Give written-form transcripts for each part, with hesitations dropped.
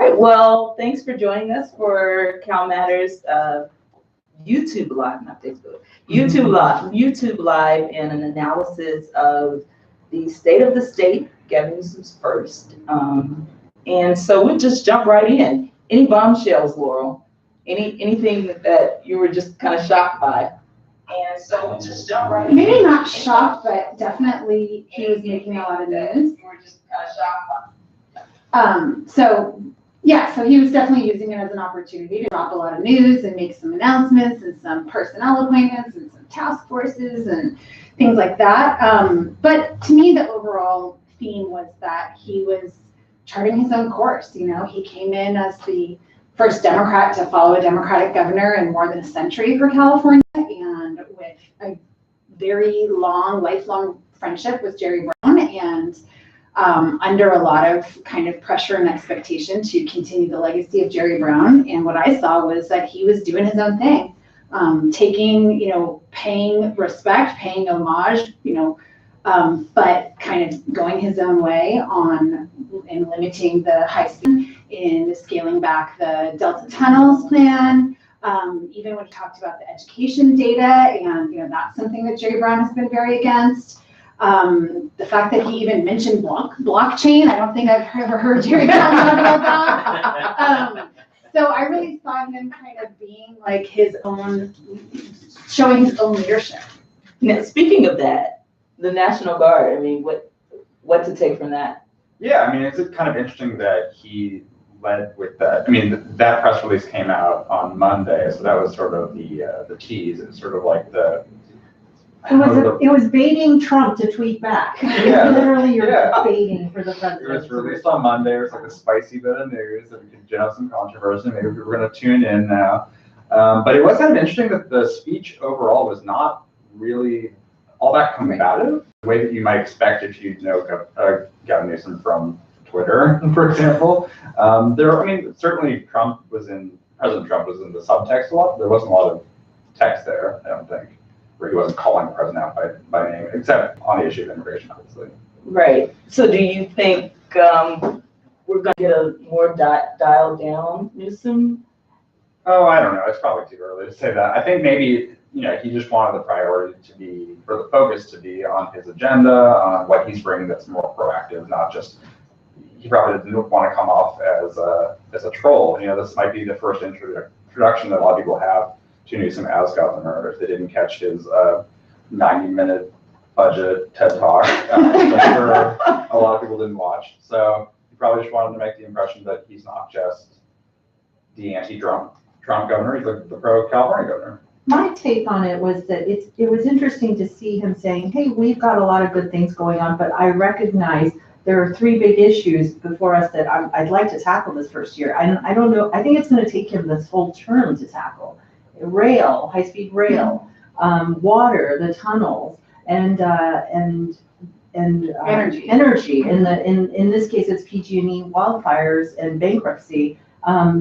right. Well, thanks for joining us for CalMatters YouTube Live, not Facebook. YouTube Live, and an analysis of the state of the state. Gavin Newsom's first. And so we'll just jump right in. Any bombshells, Laurel? Anything that you were just kind of shocked by? And so we'll just jump right in. Maybe not shocked, but definitely he was making a lot of news. You were just kind of shocked by. So he was definitely using it as an opportunity to drop a lot of news and make some announcements and some personnel appointments and some task forces and things like that. But to me, the overall theme was that he was charting his own course. You know, he came in as the first Democrat to follow a Democratic governor in more than a century for California, and with a very lifelong friendship with Jerry Brown, and under a lot of kind of pressure and expectation to continue the legacy of Jerry Brown. And what I saw was that he was doing his own thing, paying respect, paying homage, but kind of going his own way in limiting the high speed, in scaling back the Delta Tunnels plan, even when he talked about the education data, and that's something that Jerry Brown has been very against. The fact that he even mentioned blockchain, I don't think I've ever heard Jerry Brown talk about that. So I really saw him kind of being like showing his own leadership. Now, speaking of that, the National Guard, I mean, what to take from that? Yeah, I mean, it's kind of interesting that he led with that. I mean, that press release came out on Monday, so that was sort of the tease. It's sort of like it was baiting Trump to tweet back. Yeah, literally, you're baiting for the president. It was released on Monday. It was like a spicy bit of news that we could generate some controversy. Maybe we were going to tune in now. But it was kind of interesting that the speech overall was not really all that combative, the way that you might expect if you know Gavin Newsom from Twitter, for example. Certainly President Trump was in the subtext a lot. There wasn't a lot of text there, I don't think, where he wasn't calling the president out by name, except on the issue of immigration, obviously. Right. So do you think we're going to get a more dialed down Newsom? Oh, I don't know. It's probably too early to say that. I think maybe he just wanted the priority for the focus to be on his agenda, on what he's bringing that's more proactive, not just, he probably didn't want to come off as a troll. This might be the first introduction that a lot of people have to Newsom as governor, if they didn't catch his 90-minute budget TED Talk. I'm sure a lot of people didn't watch. So he probably just wanted to make the impression that he's not just the anti-Trump governor, he's the pro-California governor. My take on it was that it was interesting to see him saying, hey, we've got a lot of good things going on, but I recognize there are 3 big issues before us that I'd like to tackle this first year. I don't know. I think it's going to take him this whole term to tackle. Rail, high-speed rail, water, the tunnels, and energy. In this case, it's PG&E, wildfires, and bankruptcy.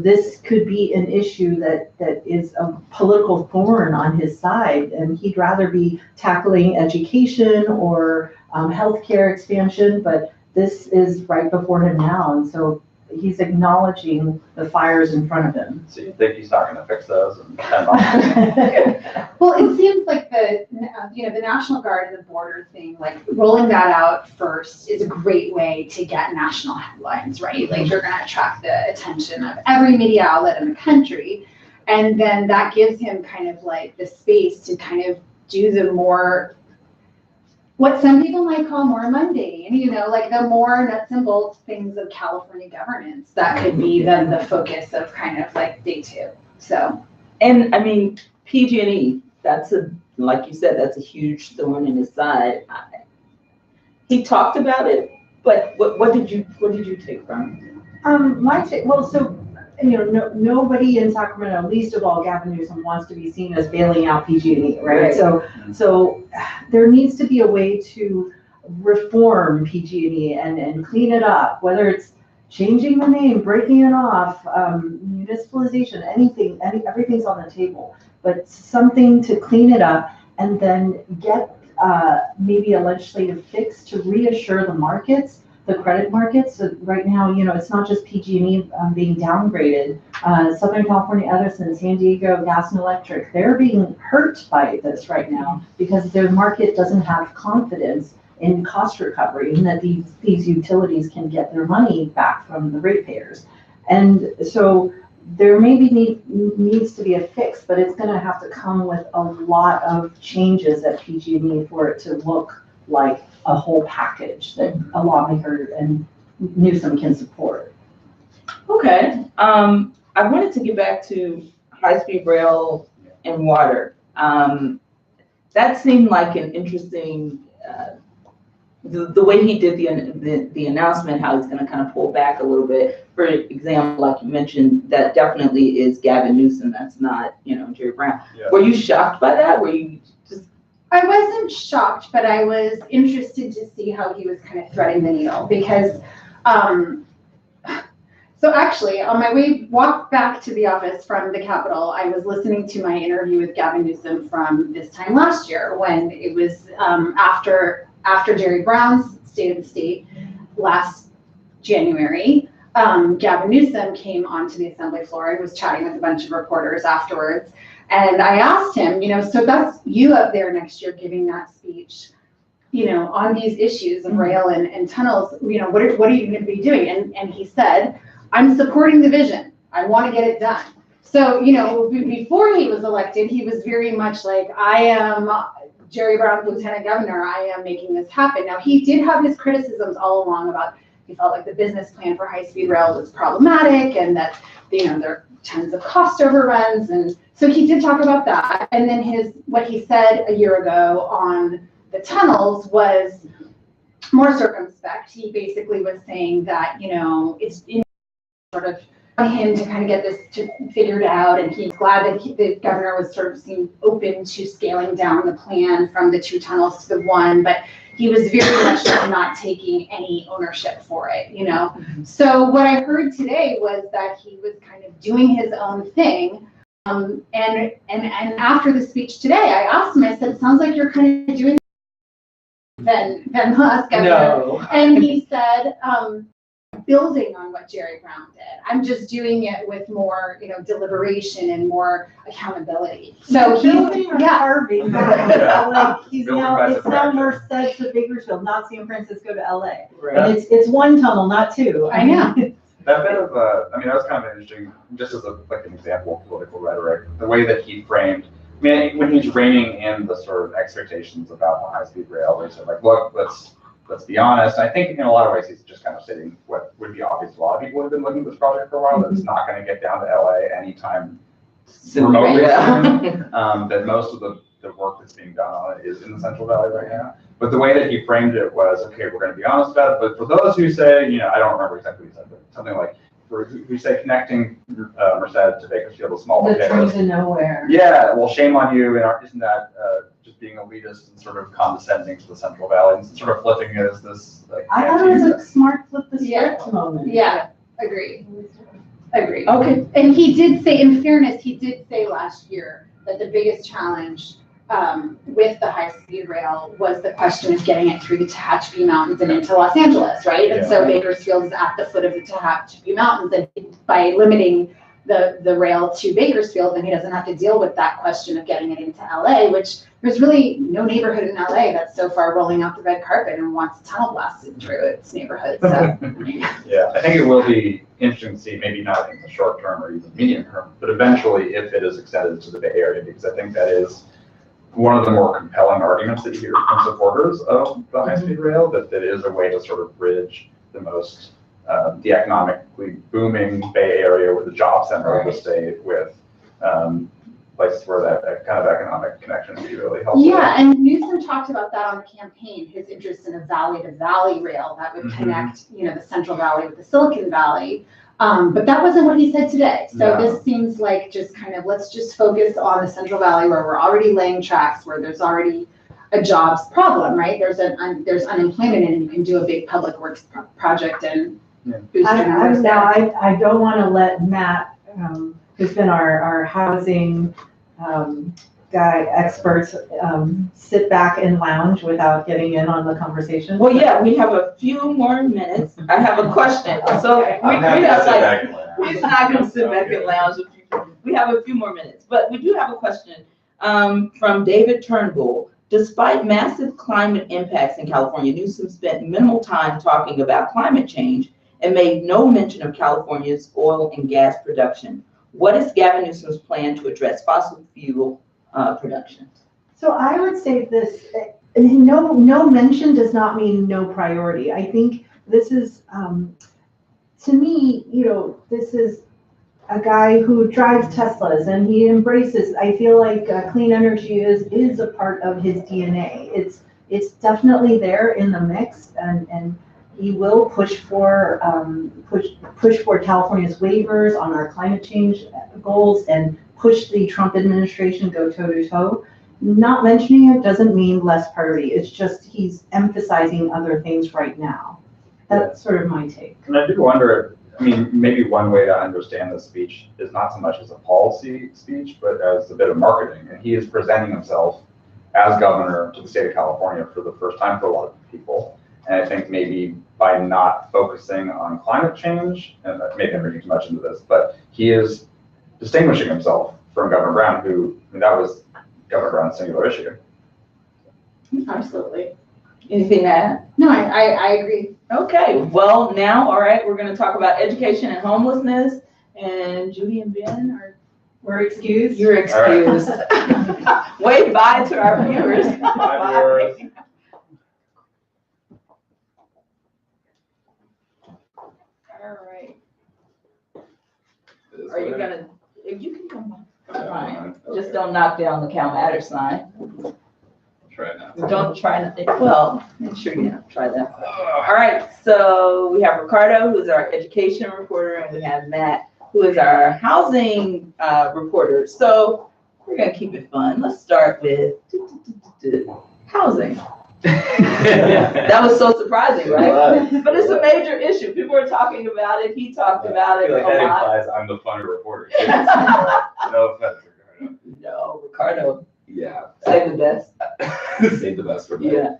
This could be an issue that is a political thorn on his side, and he'd rather be tackling education or healthcare expansion, but this is right before him now, and so he's acknowledging the fires in front of him. So you think he's not going to fix those in 10 months? Well, it seems like the National Guard and the border thing, like rolling that out first is a great way to get national headlines, right? Like you're going to attract the attention of every media outlet in the country. And then that gives him kind of like the space to kind of do the more, what some people might call more mundane, like the more nuts and bolts things of California governance that could be then the focus of kind of like day 2. So, and I mean, PG&E, like you said, that's a huge thorn in his side. He talked about it, but what did you take from it? My take, nobody in Sacramento, least of all Gavin Newsom, wants to be seen as bailing out PG&E, right? So there needs to be a way to reform PG&E and clean it up, whether it's changing the name, breaking it off, municipalization, everything's on the table, but something to clean it up and then get maybe a legislative fix to reassure the markets the credit markets. So right now, it's not just PG&E being downgraded. Southern California Edison, San Diego Gas and Electric, they're being hurt by this right now because their market doesn't have confidence in cost recovery and that these utilities can get their money back from the ratepayers. And so there maybe needs to be a fix, but it's going to have to come with a lot of changes at PG&E for it to look like a whole package that a lawmaker and Newsom can support. Okay, I wanted to get back to high-speed rail and water. That seemed like an interesting, the way he did the announcement, how he's going to kind of pull back a little bit. For example, like you mentioned, that definitely is Gavin Newsom. That's not, Jerry Brown. Yeah. Were you shocked by that? Were you just? I wasn't shocked, but I was interested to see how he was kind of threading the needle because, so actually on my walk back to the office from the Capitol, I was listening to my interview with Gavin Newsom from this time last year when it was after Jerry Brown's State of the State last January. Gavin Newsom came onto the assembly floor and was chatting with a bunch of reporters afterwards. And I asked him, so that's you up there next year giving that speech, on these issues of rail and tunnels, what are you going to be doing? And he said, I'm supporting the vision. I want to get it done. So, before he was elected, he was very much like, I am Jerry Brown's lieutenant governor. I am making this happen. Now, he did have his criticisms all along about, he felt like the business plan for high-speed rail was problematic and that, there are tons of cost overruns. And so he did talk about that. And then what he said a year ago on the tunnels was more circumspect. He basically was saying that, it's in sort of on him to kind of get this figured out. And he's glad that the governor was sort of seemed open to scaling down the plan from the 2 tunnels to the 1. But he was very much not taking any ownership for it, So what I heard today was that he was kind of doing his own thing. And after the speech today, I asked him, I said, it sounds like you're kind of doing than last governor. No. And he said, building on what Jerry Brown did. I'm just doing it with more, deliberation and more accountability. So Carving. Yeah. It's Building by now subtraction. Merced to Bakersfield, not San Francisco to LA. Right. And it's 1 tunnel, not 2. I know. That bit of, that was kind of interesting, just as an example of political rhetoric, the way that he framed, when he's reining in the sort of expectations about the high-speed rail, where he said, look, let's be honest. I think in a lot of ways he's just kind of stating what would be obvious to a lot of people who have been looking at this project for a while, that it's not going to get down to LA anytime remotely soon, that most of the work that's being done on it is in the Central Valley right now. But the way that he framed it was, okay, we're going to be honest about it, but for those who say, I don't remember exactly what he said, but something like, who say connecting Merced to Bakersfield is small The potatoes. train to nowhere. Yeah, well, shame on you, and isn't that just being elitist and sort of condescending to the Central Valley and sort of flipping it as this, I thought it was a smart flip the script moment. Yeah, agree. Okay. And he did say, in fairness, he did say last year that the biggest challenge with the high-speed rail was the question of getting it through the Tehachapi Mountains and into Los Angeles, right? And so Bakersfield is at the foot of the Tehachapi Mountains, and by limiting the rail to Bakersfield, then he doesn't have to deal with that question of getting it into LA, which there's really no neighborhood in LA that's so far rolling out the red carpet and wants a tunnel blasted through its neighborhood. So yeah, I think it will be interesting to see, maybe not in the short term or even medium term, but eventually if it is extended to the Bay Area, because I think that is one of the more compelling arguments that you hear from supporters of the high-speed rail, that is a way to sort of bridge the most the economically booming Bay Area with the job center of the state with places where that kind of economic connection would be really helpful. yeah, and Newsom talked about that on the campaign, his interest in a valley-to-valley rail that would connect, the Central Valley with the Silicon Valley. But that wasn't what he said today. So this seems like just kind of, let's just focus on the Central Valley where we're already laying tracks, where there's already a jobs problem, right? There's unemployment and you can do a big public works project and boost your numbers there. I don't want to let Matt, who's been our housing experts sit back and lounge without getting in on the conversation? Well, yeah, we have a few more minutes. I have a question. So we I'm happy to have sit like, back and laugh. he's not gonna sit back and lounge. We have a few more minutes, but we do have a question from David Turnbull. Despite massive climate impacts in California, Newsom spent minimal time talking about climate change and made no mention of California's oil and gas production. What is Gavin Newsom's plan to address fossil fuel production? So I would say this, no mention does not mean no priority. I think this is, to me, this is a guy who drives Teslas and he embraces, I feel like clean energy is a part of his DNA. It's definitely there in the mix, and he will push for California's waivers on our climate change goals and push the Trump administration go toe to toe. Not mentioning it doesn't mean less priority. It's just he's emphasizing other things right now. That's sort of my take. And I do wonder, maybe one way to understand this speech is not so much as a policy speech, but as a bit of marketing. And he is presenting himself as governor to the state of California for the first time for a lot of people. And I think maybe by not focusing on climate change, and maybe I'm reading too much into this, but he is distinguishing himself from Governor Brown, that was Governor Brown's singular issue. Absolutely. Anything to add? No, I agree. Okay, well now, all right, we're gonna talk about education and homelessness, and Judy and Ben We're excused? you're excused. Wave bye to our viewers. Bye, viewers. All right. Are you gonna, you can come on. Fine. Just don't knock down the CalMatters sign. Try it now. Don't try to think, well, make sure you don't try that. All right, so we have Ricardo, who's our education reporter, and we have Matt, who is our housing reporter. So we're gonna keep it fun. Let's start with housing. That was so surprising, right? But it's a major issue. People are talking about it. He talked about it a that lot. implies I'm the funner reporter. No offense, Ricardo. No, Ricardo, Yeah. say the best. Save the best for me. Yeah.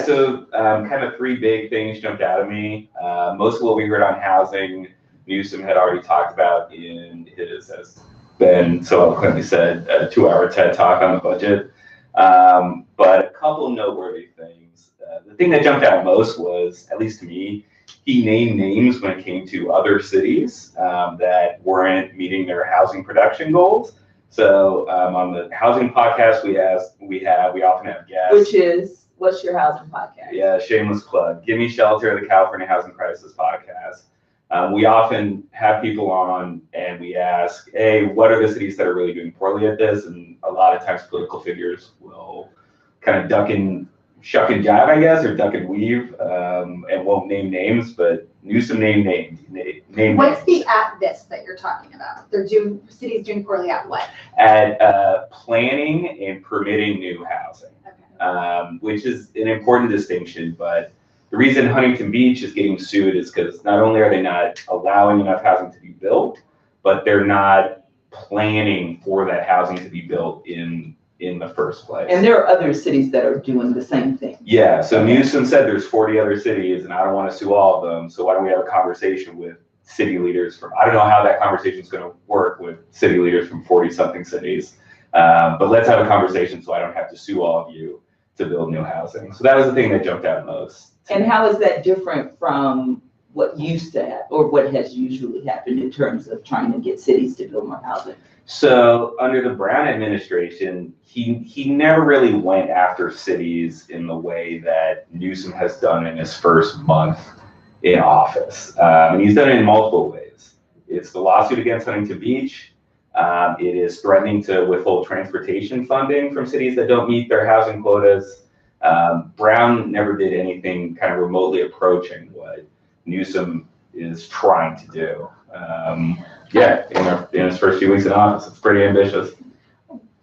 So kind of three big things jumped out at me. Most of what we heard on housing, Newsom had already talked about in his, as Ben so eloquently said, a 2-hour TED talk on the budget. But a couple of noteworthy things. The thing that jumped out most was, at least to me, he named names when it came to other cities that weren't meeting their housing production goals. So on the housing podcast we often have guests. Which is, what's your housing podcast? Yeah, shameless plug. Give Me Shelter, the California Housing Crisis podcast. We often have people on and we ask, hey, what are the cities that are really doing poorly at this? And a lot of times political figures will kind of shuck and jive, I guess, or duck and weave, and won't name names, but Newsom named names. What's the at this that you're talking about? Cities doing poorly at what? At planning and permitting new housing, Okay. which is an important distinction. But the reason Huntington Beach is getting sued is because not only are they not allowing enough housing to be built, but they're not planning for that housing to be built in the first place. And there are other cities that are doing the same thing. Yeah, so Newsom said there's 40 other cities and I don't want to sue all of them. So why don't we have a conversation with city leaders from, I don't know how that conversation is going to work with city leaders from 40 something cities. But let's have a conversation so I don't have to sue all of you to build new housing. So that was the thing that jumped out most. And how is that different from what used to happen, or what has usually happened in terms of trying to get cities to build more housing? So under the Brown administration, he never really went after cities in the way that Newsom has done in his first month in office. And he's done it in multiple ways. It's the lawsuit against Huntington Beach. It is threatening to withhold transportation funding from cities that don't meet their housing quotas. Brown never did anything kind of remotely approaching what Newsom is trying to do. In his first few weeks in office, it's pretty ambitious.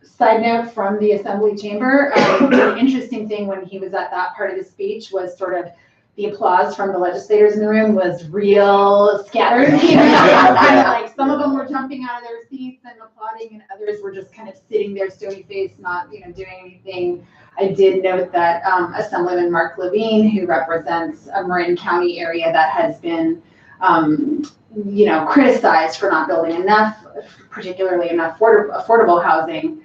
Side note from the Assembly Chamber, the interesting thing when he was at that part of the speech was sort of the applause from the legislators in the room was real scattered. Like some of them were jumping out of their seats and applauding, and others were just kind of sitting there stony faced, not doing anything. I did note that Assemblyman Mark Levine, who represents a Marin County area that has been criticized for not building enough, particularly enough affordable housing,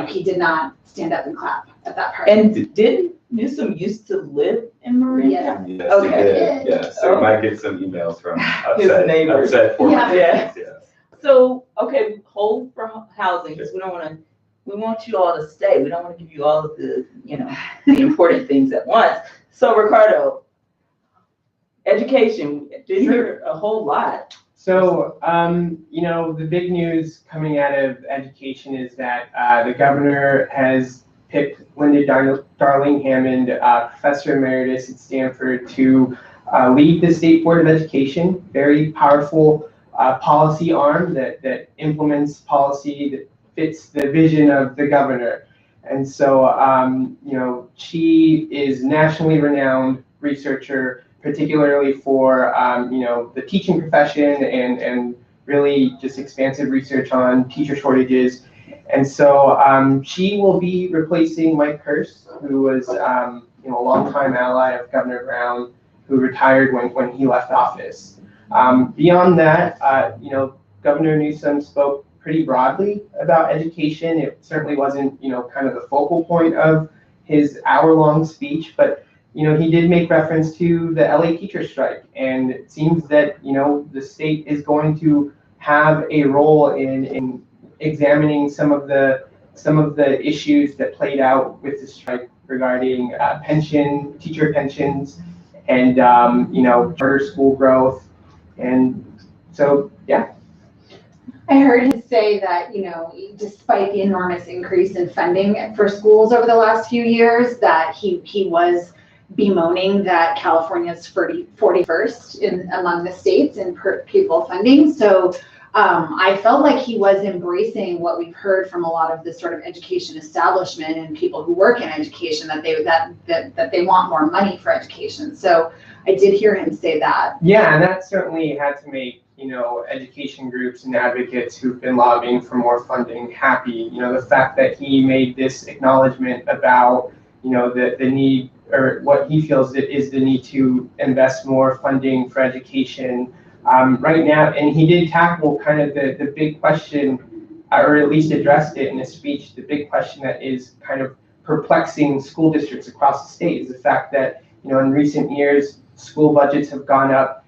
he did not stand up and clap at that part. And didn't Newsom used to live in Marin Yes. County? Yes, Okay. he did. Yeah, so you Okay. might get some emails from His neighbors. upset former Yeah. residents, yes. So, okay, hold for housing, because we want you all to stay. We don't want to give you all of the, the important things at once. So Ricardo, education, didn't hear a whole lot. So, the big news coming out of education is that the governor has picked Linda Darling Hammond, professor emeritus at Stanford, to lead the State Board of Education. Very powerful policy arm that implements policy that fits the vision of the governor. And so, she is nationally renowned researcher, particularly for the teaching profession and really just expansive research on teacher shortages. And so she will be replacing Mike Hurst, who was a longtime ally of Governor Brown, who retired when he left office. Beyond that, Governor Newsom spoke pretty broadly about education. It certainly wasn't kind of the focal point of his hour-long speech, but he did make reference to the LA teacher strike, and it seems that the state is going to have a role in examining some of the issues that played out with the strike regarding teacher pensions, and charter school growth, and so yeah. I heard him say that, despite the enormous increase in funding for schools over the last few years, that he was bemoaning that California's 41st among the states in per pupil funding. So I felt like he was embracing what we've heard from a lot of the sort of education establishment and people who work in education, that they want more money for education. So I did hear him say that. Yeah, and that certainly had to make education groups and advocates who've been lobbying for more funding happy. The fact that he made this acknowledgement about the need, or what he feels that is the need to invest more funding for education right now. And he did tackle kind of the big question, or at least addressed it in his speech. The big question that is kind of perplexing school districts across the state is the fact that in recent years school budgets have gone up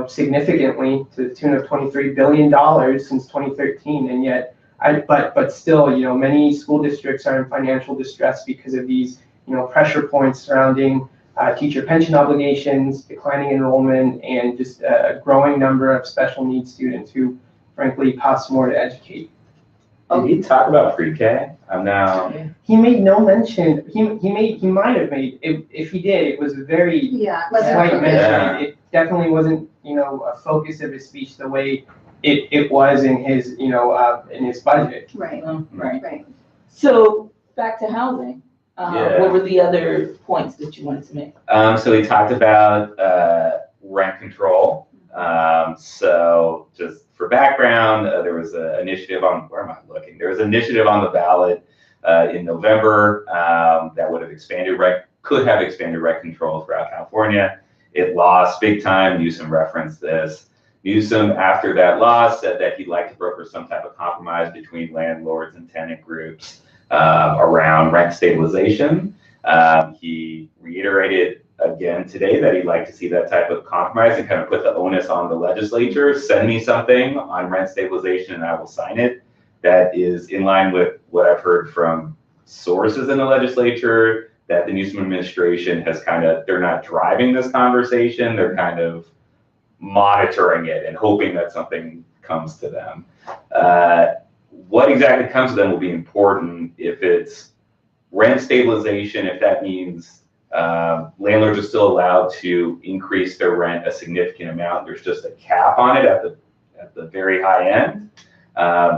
significantly to the tune of $23 billion since 2013, and yet but still many school districts are in financial distress because of these pressure points surrounding teacher pension obligations, declining enrollment, and just a growing number of special needs students who frankly cost more to educate. Did he talk about pre-K? I'm now. He made no mention. He might have made. If he did, it was a very slight mention. Yeah. It definitely wasn't a focus of his speech the way it was in his in his budget. Right. Right. So back to housing. What were the other points that you wanted to make? So he talked about rent control. So just for background, there was an initiative on, where am I looking? There was an initiative on the ballot in November that would have could have expanded rent control throughout California. It lost big time. Newsom referenced this. Newsom, after that loss, said that he'd like to broker some type of compromise between landlords and tenant groups around rent stabilization. He reiterated again today that he'd like to see that type of compromise and kind of put the onus on the legislature. Send me something on rent stabilization and I will sign it. That is in line with what I've heard from sources in the legislature, that the Newsom administration has they're not driving this conversation, they're kind of monitoring it and hoping that something comes to them. What exactly comes to them will be important. If it's rent stabilization, if that means landlords are still allowed to increase their rent a significant amount, there's just a cap on it at the very high end.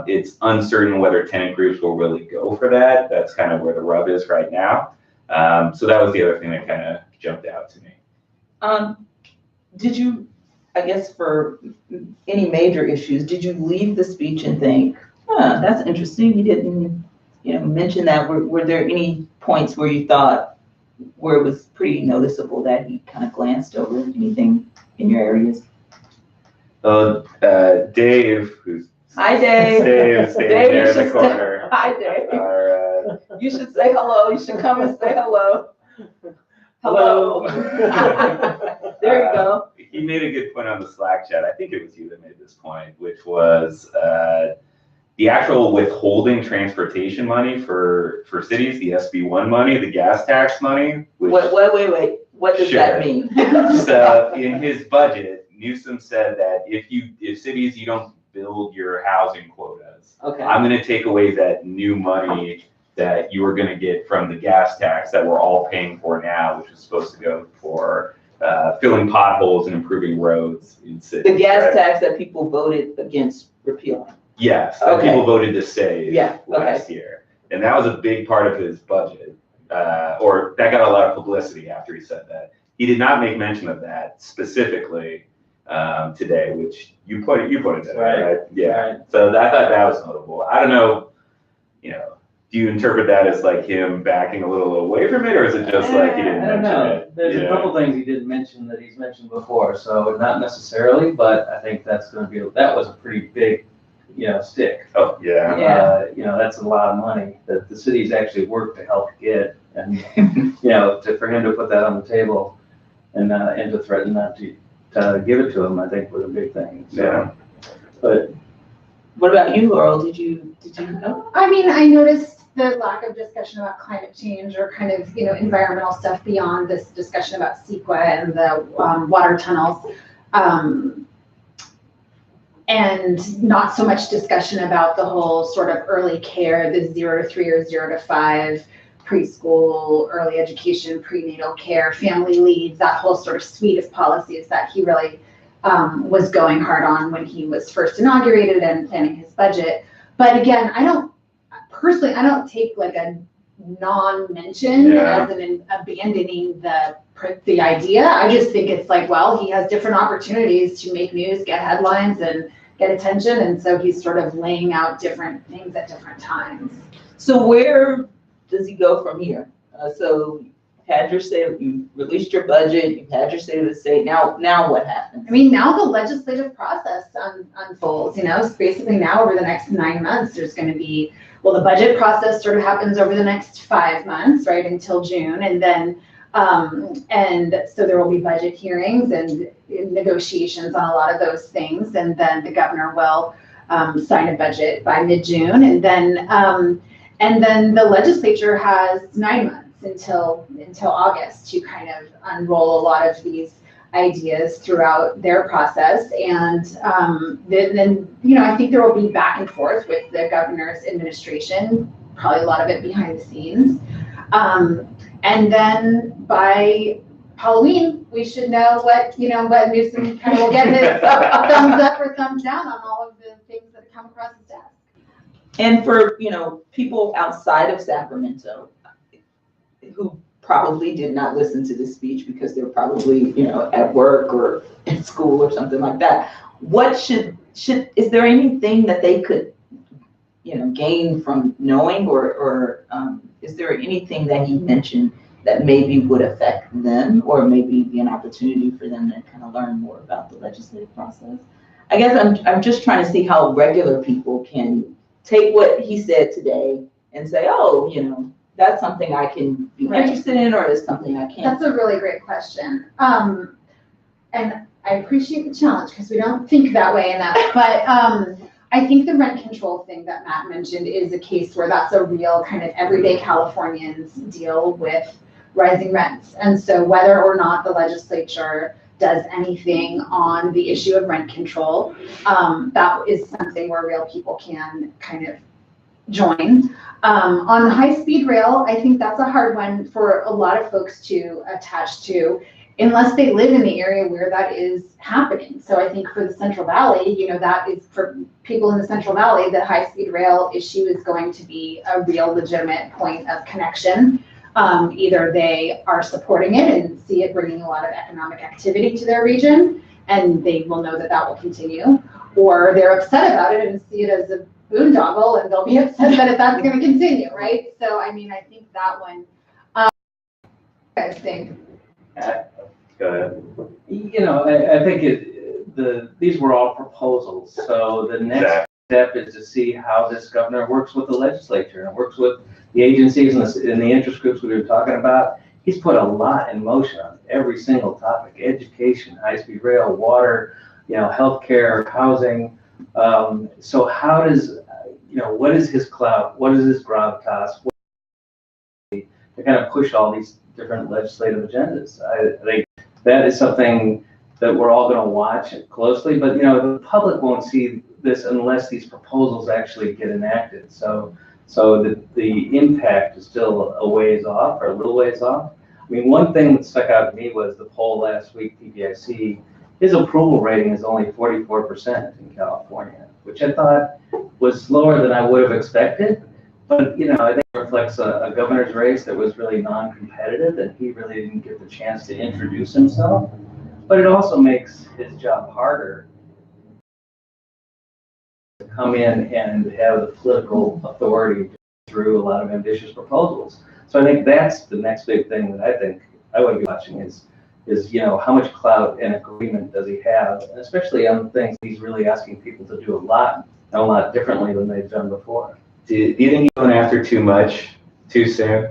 It's uncertain whether tenant groups will really go for that. That's kind of where the rub is right now. So that was the other thing that kind of jumped out to me. Did you I guess for any major issues, did you leave the speech and think, huh, that's interesting, you didn't, mention that? Were there any points where you thought, where it was pretty noticeable that he kind of glanced over anything in your areas? Dave, who's Hi, Dave. Dave's Dave, there you in the should corner. Hi, Dave. Our, You should say hello. You should come and say hello. Hello. There you go. He made a good point on the Slack chat. I think it was you that made this point, which was the actual withholding transportation money for cities, the SB1 money, the gas tax money. Which, Wait. What does that mean? So in his budget, Newsom said that if cities, you don't build your housing quotas, Okay. I'm going to take away that new money that you were going to get from the gas tax that we're all paying for now, which is supposed to go for filling potholes and improving roads in cities. The gas right? tax that people voted against repealing. Yes, that Okay. people voted to save Yeah, last year. And that was a big part of his budget, or that got a lot of publicity after he said that. He did not make mention of that specifically today, which you put it in, right? Yeah. Right. So I thought that was notable. I don't know, do you interpret that as like him backing a little away from it, or is it just like he didn't I don't mention know. it? There's a couple things he didn't mention that he's mentioned before, so not necessarily, but I think that was a pretty big, stick. Oh, yeah. Yeah. That's a lot of money that the city's actually worked to help get, and, for him to put that on the table and to threaten not to give it to him, I think was a big thing. So, Yeah. But What about you, Laurel? Did you know? I mean, I noticed the lack of discussion about climate change or kind of, environmental stuff beyond this discussion about CEQA and the water tunnels. And not so much discussion about the whole sort of early care, the 0 to 3 or 0 to 5, preschool, early education, prenatal care, family leave, that whole sort of suite of policies that he really was going hard on when he was first inaugurated and planning his budget. But again, I don't take like a non-mention as an abandoning the idea. I just think it's like, well, he has different opportunities to make news, get headlines, and get attention, and so he's sort of laying out different things at different times. So where does he go from here? So had your state, you released your budget, you've had your state of the state. Now what happens? I mean, now the legislative process unfolds. So basically now over the next 9 months, there's going to be, the budget process sort of happens over the next 5 months, right, until June, and then and so there will be budget hearings and negotiations on a lot of those things, and then the governor will sign a budget by mid-June, and then the legislature has 9 months until August to kind of unroll a lot of these ideas throughout their process. And then I think there will be back and forth with the governor's administration, probably a lot of it behind the scenes. And then by Halloween, we should know what Newsom kind of will get his thumbs up or thumbs down on all of the things that come across his desk. And for, people outside of Sacramento who probably did not listen to this speech because they're probably, at work or in school or something like that, what is there anything that they could, gain from knowing, or is there anything that he mentioned that maybe would affect them, or maybe be an opportunity for them to kind of learn more about the legislative process? I guess I'm just trying to see how regular people can take what he said today and say, oh, that's something I can be interested in, or is something I can't. That's a really great question. And I appreciate the challenge because we don't think that way enough. But I think the rent control thing that Matt mentioned is a case where that's a real kind of everyday Californians deal with rising rents. And so whether or not the legislature does anything on the issue of rent control, that is something where real people can kind of join. On the high-speed rail, I think that's a hard one for a lot of folks to attach to, unless they live in the area where that is happening. So I think for the Central Valley, that is for people in the Central Valley, the high-speed rail issue is going to be a real legitimate point of connection. Either they are supporting it and see it bringing a lot of economic activity to their region, and they will know that that will continue, or they're upset about it and see it as a boondoggle, and they'll be upset that that's going to continue, right? So, I mean, I think that one, I think. Go ahead. You know, I think these were all proposals, so the next step is to see how this governor works with the legislature and works with the agencies and the interest groups we were talking about. He's put a lot in motion on every single topic: education, high-speed rail, water, you know, healthcare, housing. So how does, you know, what is his clout? What is his gravitas? To kind of push all these different legislative agendas. I think that is something that we're all going to watch closely, but, you know, the public won't see this unless these proposals actually get enacted. So the impact is still a ways off, or a little ways off. I mean, one thing that stuck out to me was the poll last week, PBIC, his approval rating is only 44% in California, which I thought was lower than I would have expected. But, you know, I think it reflects a governor's race that was really non-competitive, and he really didn't get the chance to introduce himself. But it also makes his job harder to come in and have the political authority through a lot of ambitious proposals. So I think that's the next big thing that I think I would be watching is, you know, how much clout and agreement does he have, and especially on things he's really asking people to do a lot differently than they've done before. Do you think he's going after too much, too soon?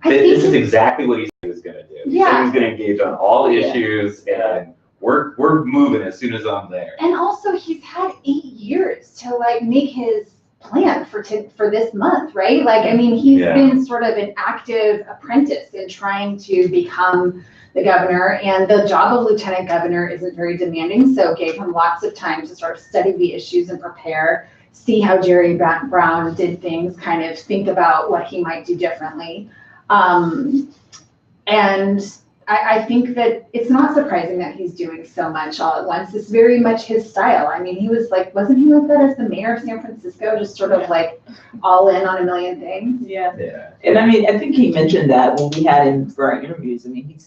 This is exactly what he said he was going to do. He said he was going to engage on all issues, and we're moving as soon as I'm there. And also, he's had 8 years to like make his plan for this month, right? Like, I mean, he's been sort of an active apprentice in trying to become the governor, and the job of lieutenant governor isn't very demanding, so gave him lots of time to sort of study the issues and prepare, see how Jerry Brown did things, kind of think about what he might do differently. And I think that it's not surprising that he's doing so much all at once. It's very much his style. I mean, he was like, wasn't he like that as the mayor of San Francisco, just sort of like all in on a million things? Yeah. And I mean, I think he mentioned that when we had him for our interviews. I mean, he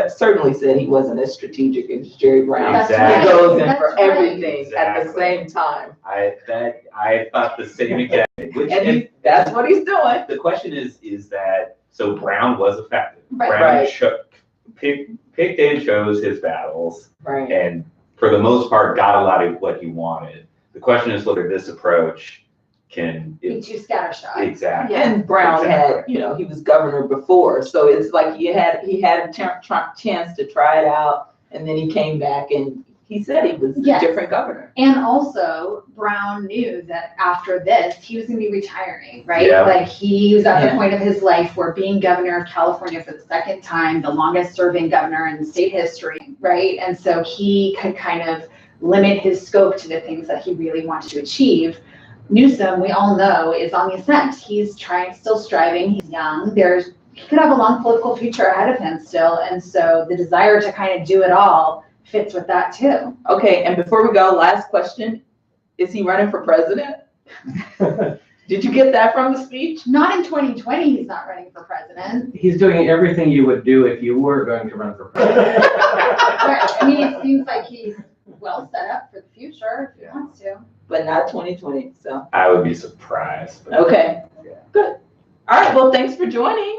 certainly said he wasn't as strategic as Jerry Brown. Exactly. He goes in for everything at the same time. I thought the same exact thing. And that's what he's doing. The question is that, so Brown was effective. Right. Brown picked and chose his battles, Right. and for the most part got a lot of what he wanted. The question is whether this approach can Be too scattershot. exactly. And Brown had, you know, he was governor before, so it's like he had a chance to try it out, and then he came back and he said he was a different governor. And also, Brown knew that after this, he was going to be retiring, right? Yeah. Like, he was at the point of his life where being governor of California for the second time, the longest serving governor in state history, right? And so he could kind of limit his scope to the things that he really wanted to achieve. Newsom, we all know, is on the ascent. He's still striving. He's young. He could have a long political future ahead of him still. And so the desire to kind of do it all fits with that too. Okay, and before we go, last question. Is he running for president? Did you get that from the speech? Not in 2020, he's not running for president. He's doing everything you would do if you were going to run for president. Right. I mean, it seems like he's well set up for the future if he wants to. But not 2020, so. I would be surprised. Okay, good. All right, well, thanks for joining.